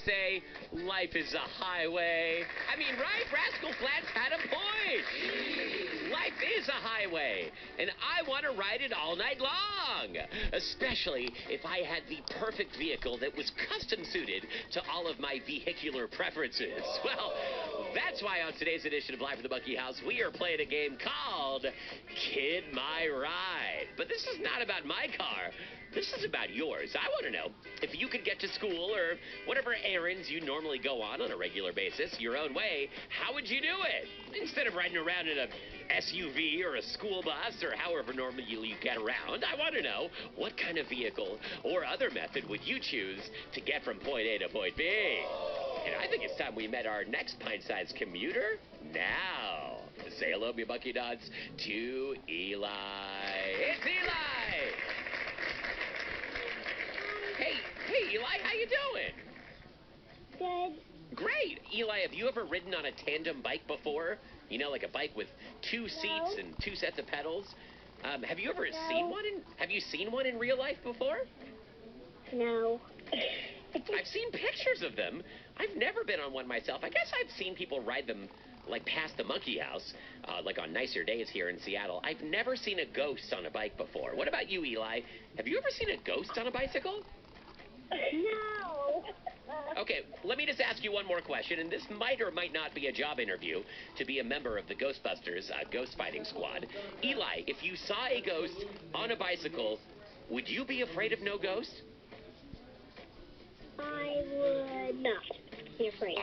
say life is a highway. I mean, right? Rascal Flatts had a point. Life is a highway, and I want to ride it all night long, especially if I had the perfect vehicle that was custom suited to all of my vehicular preferences. Well, that's why on today's edition of Live from the Monkey House, we are playing a game called Kid My Ride. But this is not about my car. This is about yours. I want to know if you could get to school or whatever errands you normally go on a regular basis your own way, how would you do it? Instead of riding around in a SUV or a school bus or however normally you get around, I want to know what kind of vehicle or other method would you choose to get from point A to point B? And I think it's time we met our next pint-sized commuter now. Say hello, me monkey dots, to Eli. It's Eli! Hey, Eli, how you doing? Good. Great. Eli, have you ever ridden on a tandem bike before? You know, like a bike with two seats and two sets of pedals? Have you ever seen one in real life before? No. I've seen pictures of them. I've never been on one myself. I guess I've seen people ride them, like, past the monkey house, like on nicer days here in Seattle. I've never seen a ghost on a bike before. What about you, Eli? Have you ever seen a ghost on a bicycle? No. Okay, let me just ask you one more question, and this might or might not be a job interview to be a member of the Ghostbusters ghost fighting squad. Eli, if you saw a ghost on a bicycle, would you be afraid of no ghost? I would not be afraid.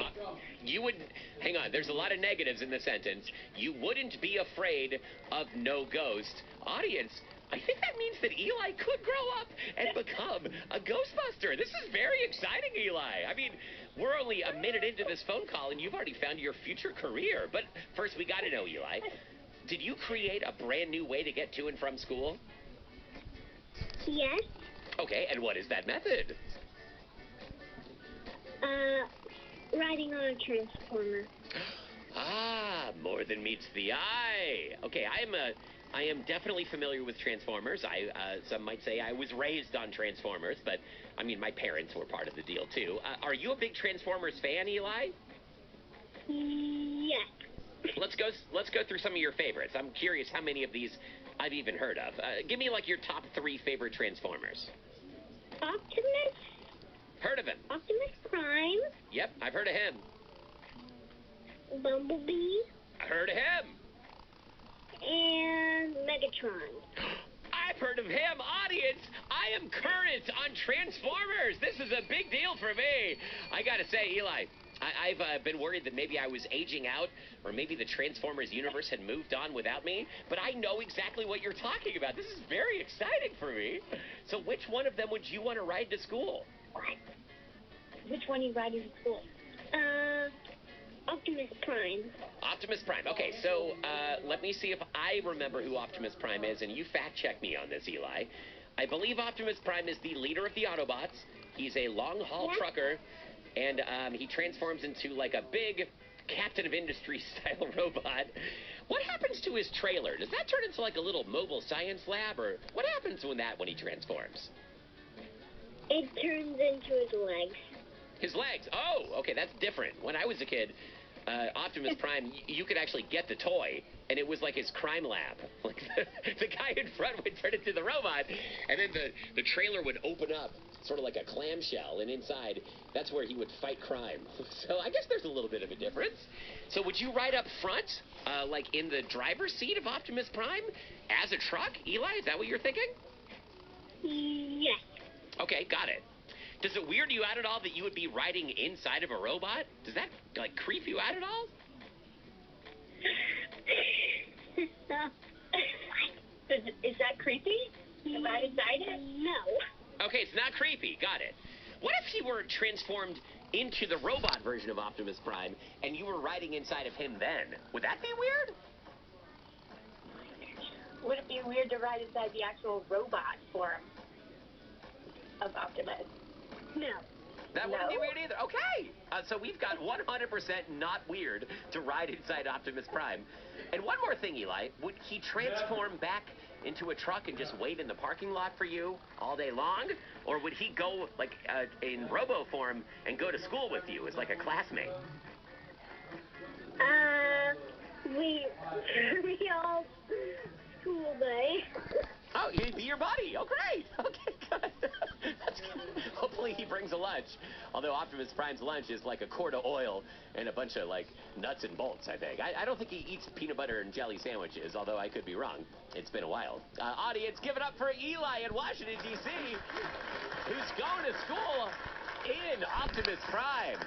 You would, hang on, there's a lot of negatives in the sentence. You wouldn't be afraid of no ghost. Audience, I think that means that Eli could grow up and become a Ghostbuster. This is very exciting, Eli. I mean, we're only a minute into this phone call, and you've already found your future career. But first, we got to know, Eli, did you create a brand new way to get to and from school? Yes. Okay, and what is that method? Riding on a transformer. Ah, more than meets the eye. Okay, I am definitely familiar with Transformers. Some might say I was raised on Transformers, but I mean, my parents were part of the deal too. Are you a big Transformers fan, Eli? Yes. Let's go through some of your favorites. I'm curious how many of these I've even heard of. Give me like your top 3 favorite Transformers. Optimus. Heard of him? Optimus Prime. Yep, I've heard of him. Bumblebee. I heard of him. And Megatron. I've heard of him. Audience, I am current on Transformers. This is a big deal for me. I gotta say, Eli, I've been worried that maybe I was aging out, or maybe the Transformers universe had moved on without me, but I know exactly what you're talking about. This is very exciting for me. So which one of them would you want to ride to school? Which one are you riding to school? Optimus Prime. Optimus Prime. Okay, so let me see if I remember who Optimus Prime is, and you fact-check me on this, Eli. I believe Optimus Prime is the leader of the Autobots. He's a long-haul trucker, and he transforms into, like, a big Captain of Industry-style robot. What happens to his trailer? Does that turn into, like, a little mobile science lab, or what happens when he transforms? It turns into his legs. His legs. Oh, okay, that's different. When I was a kid, Optimus Prime, you could actually get the toy, and it was like his crime lab. Like the guy in front would turn into the robot, and then the trailer would open up, sort of like a clamshell, and inside, that's where he would fight crime. So I guess there's a little bit of a difference. So would you ride up front, like in the driver's seat of Optimus Prime, as a truck? Eli, is that what you're thinking? Yes. Okay, got it. Does it weird you out at all that you would be riding inside of a robot? Does that, like, creep you out at all? Is that creepy? To ride inside it? No. Okay, it's not creepy. Got it. What if he were transformed into the robot version of Optimus Prime, and you were riding inside of him then? Would that be weird? Would it be weird to ride inside the actual robot form of Optimus? No. That wouldn't be weird either. Okay. So we've got 100% not weird to ride inside Optimus Prime. And one more thing, Eli. Would he transform back into a truck and just wait in the parking lot for you all day long? Or would he go, like, in robo form and go to school with you as, like, a classmate? We all school day. Oh, he'd be your buddy. Oh, great. Okay, good. That's good. Hopefully he brings a lunch. Although Optimus Prime's lunch is like a quart of oil and a bunch of, like, nuts and bolts, I think. I don't think he eats peanut butter and jelly sandwiches, although I could be wrong. It's been a while. Audience, give it up for Eli in Washington, D.C., who's going to school in Optimus Prime.